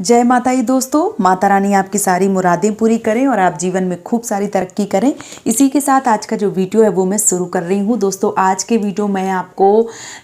जय माता दी दोस्तों। माता रानी आपकी सारी मुरादें पूरी करें और आप जीवन में खूब सारी तरक्की करें। इसी के साथ आज का जो वीडियो है वो मैं शुरू कर रही हूँ। दोस्तों आज के वीडियो में आपको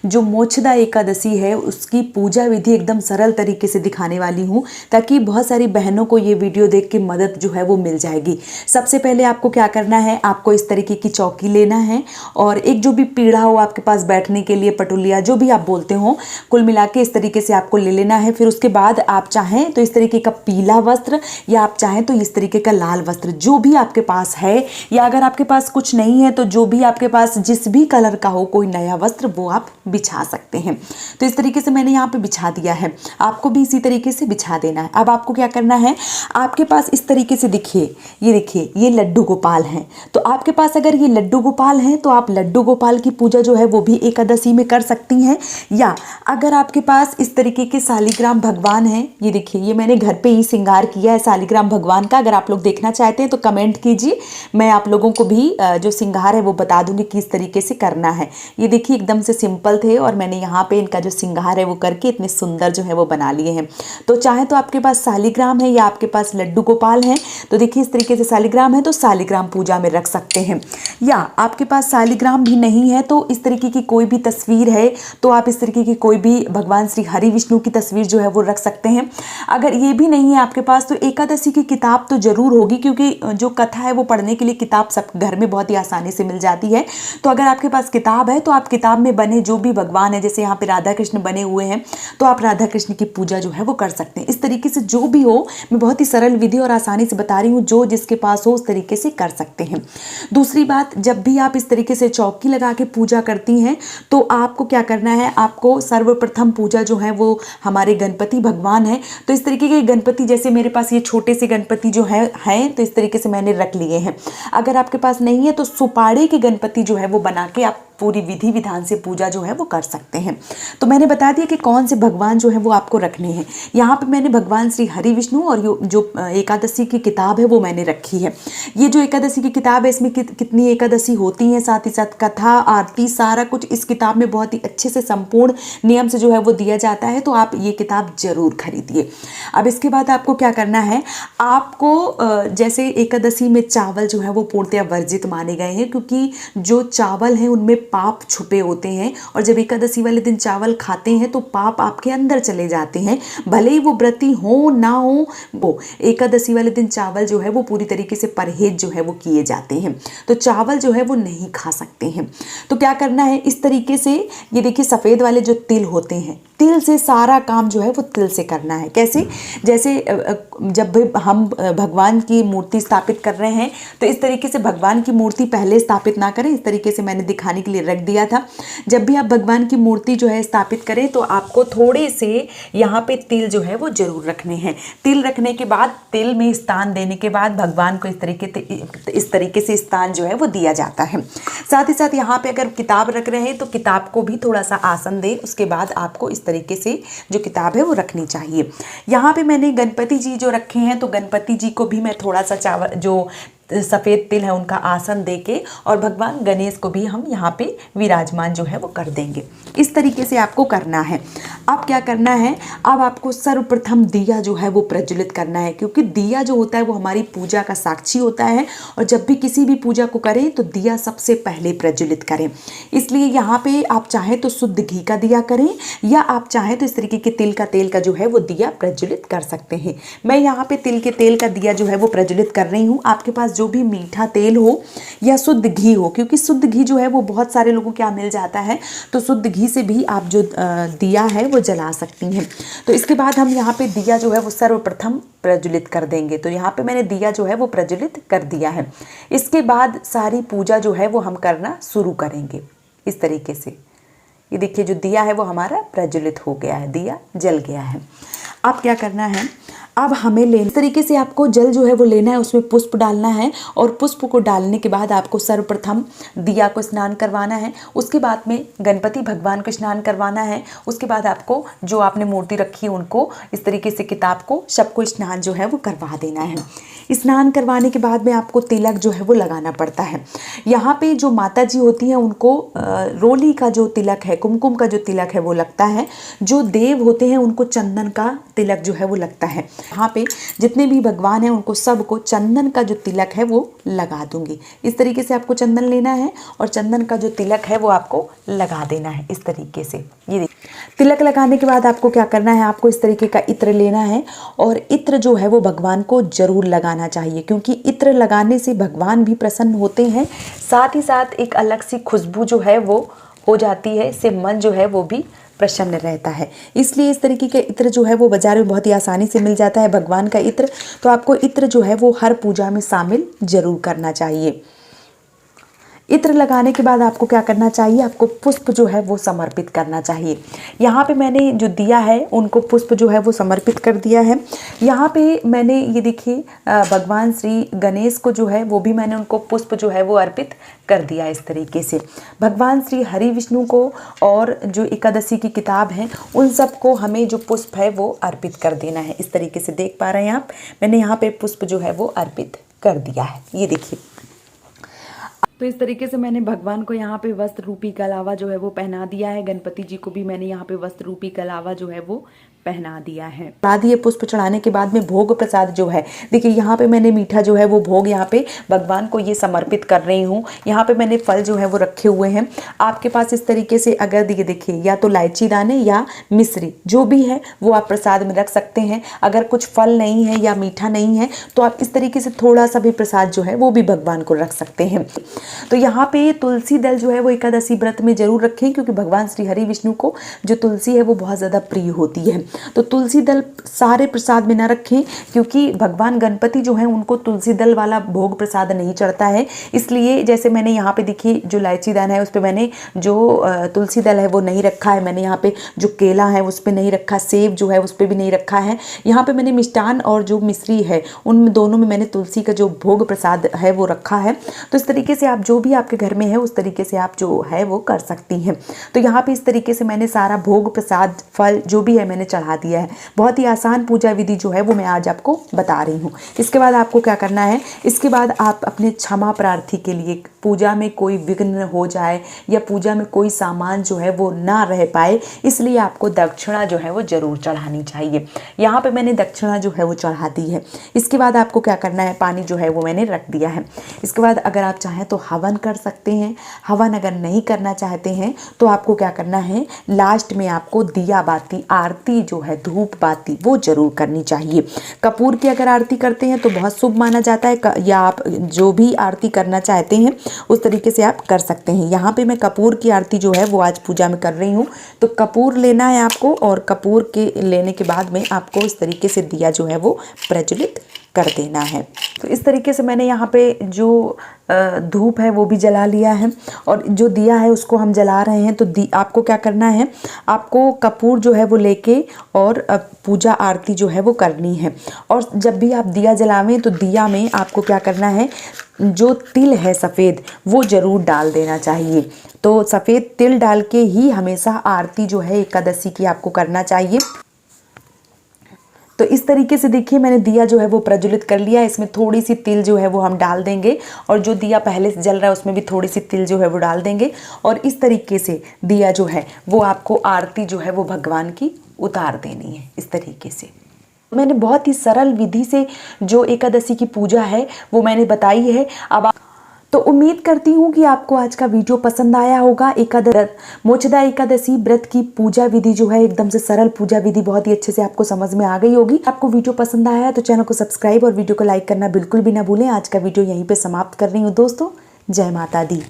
जो मोक्षदा एकादशी है उसकी पूजा विधि एकदम सरल तरीके से दिखाने वाली हूँ, ताकि बहुत सारी बहनों को ये वीडियो देख के मदद जो है वो मिल जाएगी। सबसे पहले आपको क्या करना है, आपको इस तरीके की चौकी लेना है और एक जो भी पीढ़ा हो आपके पास बैठने के लिए, पटुलिया जो भी आप बोलते हो, कुल मिला के इस तरीके से आपको ले लेना है। फिर उसके बाद आप चाहें तो इस तरीके का पीला वस्त्र या आप चाहें तो इस तरीके का लाल वस्त्र, जो भी आपके पास है, या अगर आपके पास कुछ नहीं है तो जो भी आपके पास जिस भी कलर का हो कोई नया वस्त्र वो आप बिछा सकते हैं। तो इस तरीके से मैंने यहाँ पे बिछा दिया है, आपको भी इसी तरीके से बिछा देना है। अब आपको क्या करना है, आपके पास इस तरीके से देखिए ये लड्डू गोपाल हैं। तो आपके पास अगर ये लड्डू गोपाल हैं तो आप लड्डू गोपाल की पूजा जो है वो भी एकादशी में कर सकती हैं। या अगर आपके पास इस तरीके के शालिग्राम भगवान हैं, ये देखिए ये मैंने घर पे ही श्रृंगार किया है शालिग्राम भगवान का। अगर आप लोग देखना चाहते हैं तो कमेंट कीजिए, मैं आप लोगों को भी जो श्रृंगार है वो बता दूंगी किस तरीके से करना है। ये देखिए एकदम से सिंपल थे और मैंने यहाँ पे इनका जो श्रृंगार है वो करके इतने सुंदर जो है वो बना लिए हैं। तो चाहे तो आपके पास शालिग्राम है या आपके पास लड्डू गोपाल हैं, तो देखिए इस तरीके से शालिग्राम है तो शालिग्राम पूजा में रख सकते हैं। या आपके पास शालिग्राम भी नहीं है तो इस तरीके की कोई भी तस्वीर है तो आप इस तरीके की कोई भी भगवान श्री हरि विष्णु की तस्वीर जो है वो रख सकते हैं। अगर ये भी नहीं है आपके पास तो एकादशी की किताब तो जरूर होगी, क्योंकि जो कथा है वो पढ़ने के लिए किताब सब घर में बहुत ही आसानी से मिल जाती है। तो अगर आपके पास किताब है तो आप किताब में बने जो भी भगवान है, जैसे यहाँ पे राधा कृष्ण बने हुए हैं, तो आप राधा कृष्ण की पूजा जो है वो कर सकते हैं। इस तरीके से जो भी हो, मैं बहुत ही सरल विधि और आसानी से बता रही हूँ, जो जिसके पास हो उस तरीके से कर सकते हैं। दूसरी बात, जब भी आप इस तरीके से चौकी लगा के पूजा करती हैं तो आपको क्या करना है, आपको सर्वप्रथम पूजा जो है वो हमारे गणपति भगवान है। तो इस तरीके के गणपति, जैसे मेरे पास ये छोटे से गणपति जो हैं तो इस तरीके से मैंने रख लिए हैं। अगर आपके पास नहीं है तो सुपाड़े के गणपति जो है वो बना के आप पूरी विधि विधान से पूजा जो है वो कर सकते हैं। तो मैंने बता दिया कि कौन से भगवान जो है वो आपको रखने हैं। यहाँ पे मैंने भगवान श्री हरि विष्णु और जो एकादशी की किताब है वो मैंने रखी है। ये जो एकादशी की किताब है इसमें कितनी एकादशी होती हैं, साथ ही साथ कथा आरती सारा कुछ इस किताब में बहुत ही अच्छे से संपूर्ण नियम से जो है वो दिया जाता है। तो आप ये किताब जरूर खरीदिए। अब इसके बाद आपको क्या करना है, आपको जैसे एकादशी में चावल जो है वो पूर्णतया वर्जित माने गए हैं, क्योंकि जो चावल हैं उनमें पाप छुपे होते हैं और जब एकादशी वाले दिन चावल खाते हैं तो पाप आपके अंदर चले जाते हैं। भले ही वो व्रती हो ना हो, वो एकादशी वाले दिन चावल जो है वो पूरी तरीके से परहेज जो है वो किए जाते हैं, तो चावल जो है वो नहीं खा सकते हैं। तो क्या करना है, इस तरीके से ये देखिए सफ़ेद वाले जो तिल होते हैं, तिल से सारा काम जो है वो तिल से करना है। कैसे, जैसे जब भी हम भगवान की मूर्ति स्थापित कर रहे हैं तो इस तरीके से भगवान की मूर्ति पहले स्थापित ना करें, इस तरीके से मैंने दिखाने के लिए रख दिया था। जब भी आप भगवान की मूर्ति जो है स्थापित करें तो आपको थोड़े से यहाँ पे तिल जो है वो जरूर रखने हैं। तिल रखने के बाद, तिल में स्थान देने के बाद भगवान को इस तरीके से स्थान जो है वो दिया जाता है। साथ ही साथ यहाँ पे अगर किताब रख रहे हैं तो किताब को भी थोड़ा सा आसन दें, उसके बाद आपको इस तरीके से जो किताब है वो रखनी चाहिए। यहाँ पे मैंने गणपति जी जो रखे हैं तो गणपति जी को भी मैं थोड़ा सा चावल जो सफ़ेद तिल है उनका आसन देके और भगवान गणेश को भी हम यहाँ पे विराजमान जो है वो कर देंगे। इस तरीके से आपको करना है। अब क्या करना है, अब आपको सर्वप्रथम दिया जो है वो प्रज्वलित करना है, क्योंकि दिया जो होता है वो हमारी पूजा का साक्षी होता है और जब भी किसी भी पूजा को करें तो दिया सबसे पहले प्रज्वलित करें। इसलिए यहाँ पे आप चाहें तो शुद्ध घी का दिया करें या आप चाहें तो इस तरीके के तिल का तेल का जो है वो दिया प्रज्वलित कर सकते हैं। मैं यहाँ पे तिल के तेल का दिया जो है वो प्रज्वलित कर रही हूँ। आपके पास जो भी मीठा तेल हो या शुद्ध घी हो, क्योंकि शुद्ध घी जो है वो बहुत सारे लोगों के यहाँ मिल जाता है, तो शुद्ध घी से भी आप जो दिया है वो जला सकती हैं। तो इसके बाद हम यहाँ पे दिया जो है वो सर्वप्रथम प्रज्वलित कर देंगे। तो यहाँ पे मैंने दिया जो है वो प्रज्वलित कर दिया है। इसके बाद सारी पूजा जो है वो हम करना शुरू करेंगे इस तरीके से। ये देखिए जो दिया है वो हमारा प्रज्वलित हो गया है, दिया जल गया है। अब क्या करना है, अब हमें इस तरीके से आपको जल जो है वो लेना है, उसमें पुष्प डालना है और पुष्प को डालने के बाद आपको सर्वप्रथम दिया को स्नान करवाना है। उसके बाद में गणपति भगवान को स्नान करवाना है। उसके बाद आपको जो आपने मूर्ति रखी है उनको इस तरीके से किताब को सबको स्नान जो है वो करवा देना है। स्नान करवाने के बाद में आपको तिलक जो है वो लगाना पड़ता है। यहाँ पे जो माता जी होती हैं उनको रोली का जो तिलक है, कुमकुम का जो तिलक है वो लगता है। जो देव होते हैं उनको चंदन का तिलक जो है वो लगता है। यहाँ पे जितने भी भगवान हैं उनको सबको चंदन का जो तिलक है वो लगा दूंगी। इस तरीके से आपको चंदन लेना है और चंदन का जो तिलक है वो आपको लगा देना है इस तरीके से। ये देखिए, तिलक लगाने के बाद आपको क्या करना है, आपको इस तरीके का इत्र लेना है और इत्र जो है वो भगवान को जरूर लगाना चाहिए, क्योंकि इत्र लगाने से भगवान भी प्रसन्न होते हैं, साथ ही साथ एक अलग सी खुशबू जो है वो हो जाती है, इससे मन जो है वो भी प्रसन्न रहता है। इसलिए इस तरीके के इत्र जो है वो बाजार में बहुत ही आसानी से मिल जाता है, भगवान का इत्र। तो आपको इत्र जो है वो हर पूजा में शामिल जरूर करना चाहिए। इत्र लगाने के बाद आपको क्या करना चाहिए, आपको पुष्प जो है वो समर्पित करना चाहिए। यहाँ पे मैंने जो दिया है उनको पुष्प जो है वो समर्पित कर दिया है। यहाँ पे मैंने ये देखिए भगवान श्री गणेश को जो है वो भी मैंने उनको पुष्प जो है वो अर्पित कर दिया इस तरीके से। भगवान श्री हरि विष्णु को और जो एकादशी की किताब है उन सबको हमें जो पुष्प है वो अर्पित कर देना है। इस तरीके से देख पा रहे हैं आप, मैंने यहाँ पे पुष्प जो है वो अर्पित कर दिया है। ये देखिए, तो इस तरीके से मैंने भगवान को यहाँ पे वस्त्र रूपी कलावा जो है वो पहना दिया है। गणपति जी को भी मैंने यहाँ पे वस्त्र रूपी कलावा जो है वो पहना दिया है। चढ़ा दिए, पुष्प चढ़ाने के बाद में भोग प्रसाद जो है, देखिए यहाँ पे मैंने मीठा जो है वो भोग यहाँ पे भगवान को ये समर्पित कर रही हूँ। यहाँ पे मैंने फल जो है वो रखे हुए हैं। आपके पास इस तरीके से अगर देखिए या तो इलायची दाने या मिश्री जो भी है वो आप प्रसाद में रख सकते हैं। अगर कुछ फल नहीं है या मीठा नहीं है तो आप इस तरीके से थोड़ा सा भी प्रसाद जो है वो भी भगवान को रख सकते हैं। तो यहाँ पे तुलसी दल जो है वो एकादशी व्रत में जरूर रखें, क्योंकि भगवान श्री हरि विष्णु को जो तुलसी है वो बहुत ज़्यादा प्रिय होती है। तो तुलसी दल सारे प्रसाद में ना रखें, क्योंकि भगवान गणपति जो है उनको तुलसी दल वाला भोग प्रसाद नहीं चढ़ता है। इसलिए जैसे मैंने यहाँ पे देखिए जो इलायची दाना है उस पर मैंने जो तुलसी दल है वो नहीं रखा है। मैंने यहाँ पे जो केला है उस पर नहीं रखा, सेब जो है उस पर भी नहीं रखा है। यहाँ पे मैंने मिष्टान और जो मिश्री है उन दोनों में मैंने तुलसी का जो भोग प्रसाद है वो रखा है। तो इस तरीके से आप जो भी आपके घर में है उस तरीके से आप जो है वो कर सकती हैं। तो यहाँ पे इस तरीके से मैंने सारा भोग प्रसाद फल जो भी है मैंने चढ़ा दिया है। बहुत ही आसान पूजा विधि जो है वो मैं आज आपको बता रही हूँ। इसके बाद आपको क्या करना है, इसके बाद आप अपने क्षमा प्रार्थी के लिए, पूजा में कोई विघ्न हो जाए या पूजा में कोई सामान जो है वो ना रह पाए, इसलिए आपको दक्षिणा जो है वो जरूर चढ़ानी चाहिए। यहाँ पे मैंने दक्षिणा जो है वो चढ़ा दी है। इसके बाद आपको क्या करना है, पानी जो है वो मैंने रख दिया है। इसके बाद अगर आप चाहें तो हवन कर सकते हैं। हवन अगर नहीं करना चाहते हैं तो आपको क्या करना है, लास्ट में आपको दिया बाती आरती जो है धूप बाती वो जरूर करनी चाहिए। कपूर की अगर आरती करते हैं तो बहुत शुभ माना जाता है, या आप जो भी आरती करना चाहते हैं उस तरीके से आप कर सकते हैं। यहाँ पे मैं कपूर की आरती जो है वो आज पूजा में कर रही हूँ। तो कपूर लेना है आपको और कपूर के लेने के बाद में आपको इस तरीके से दिया जो है वो प्रज्वलित कर देना है। तो इस तरीके से मैंने यहाँ पे जो धूप है वो भी जला लिया है और जो दिया है उसको हम जला रहे हैं। तो आपको क्या करना है, आपको कपूर जो है वो लेके और पूजा आरती जो है वो करनी है। और जब भी आप दिया जलावें तो दिया में आपको क्या करना है, जो तिल है सफ़ेद वो ज़रूर डाल देना चाहिए। तो सफ़ेद तिल डाल के ही हमेशा आरती जो है एकादशी की आपको करना चाहिए। तो इस तरीके से देखिए मैंने दिया जो है वो प्रज्वलित कर लिया। इसमें थोड़ी सी तिल जो है वो हम डाल देंगे और जो दिया पहले से जल रहा है उसमें भी थोड़ी सी तिल जो है वो डाल देंगे और इस तरीके से दिया जो है वो आपको आरती जो है वो भगवान की उतार देनी है। इस तरीके से मैंने बहुत ही सरल विधि से जो एकादशी की पूजा है वो मैंने बताई है। अब तो उम्मीद करती हूँ कि आपको आज का वीडियो पसंद आया होगा। मोक्षदा एकादशी व्रत की पूजा विधि जो है एकदम से सरल पूजा विधि बहुत ही अच्छे से आपको समझ में आ गई होगी। आपको वीडियो पसंद आया है तो चैनल को सब्सक्राइब और वीडियो को लाइक करना बिल्कुल भी ना भूलें। आज का वीडियो यहीं पे समाप्त कर रही हूँ दोस्तों। जय माता दी।